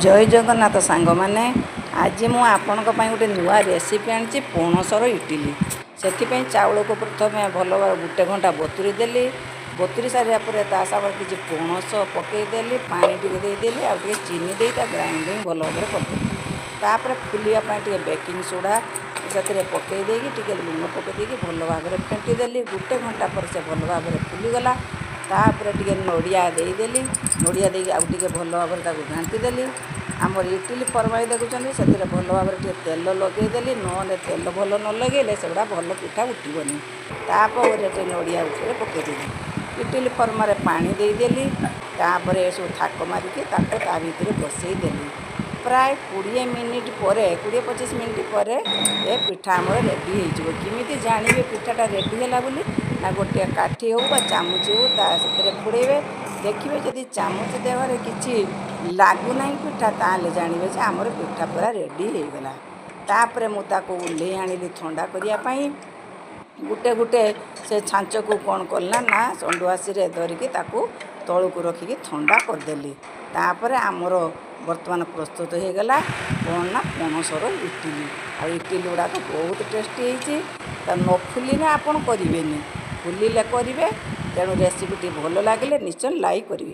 जय जगन्नाथ सांग मैंने आज मु आपण गोटे नुआ रेसिपी आनी पणसर इटिली से चाउल को प्रथम भल गोटे घंटा बतुरी देली बतुरी सारापर तापर किसी पणस पकईदेली पानी देदेली आगे चीनी दे ग्राइंडिंग भल भाव करदेली फुलापी बेकिंग सोडा से पकईदे लुण पकईदे भल भाव फेंटीदेली गोटे घंटा पर से भल भाव फुलीगला तापर टे नड़िया देदेली नड़िया दे आगे भल भाव घाटीदेली आमर इटिली फरमाई देखुं से भल भाव तेल लगेदेली ना तेल भल न लगे से भल पिठा उठबनी तापर नड़िया ऊपर पकईदेली इटिली फर्मार पानी देदेली तापर सब थाक मारिकी ता भीतर बसईदेली प्राय 20 मिनिट पर 20-25 मिनिट पर ए पिठा आमर रेडी होमी जानवे पिठाटा रेडी है बोली ना गोटे काठी हो चामच हो फोड़े देखिए जदि चामच देवर किसी लगुना पिठा ताले जानवे आमर पिठा पूरा रेडी हो गला तापर मुझे उल्ले आनी ठंडा करने गुटे गुटे से छांच को कौन कला ना संडुआसी धरिकी तलू रखिकी ठंडा करदेली तापर आमर बर्तमान प्रस्तुत हो गला कौन ना पणसर इटिली आ इटिली गुड़ा तो बहुत टेस्टी होती न फुलिले आपन करेंगे फुलिले करेंगे तेणु रेसिपीटी भल लगे निश्चय लाइक करेंगे।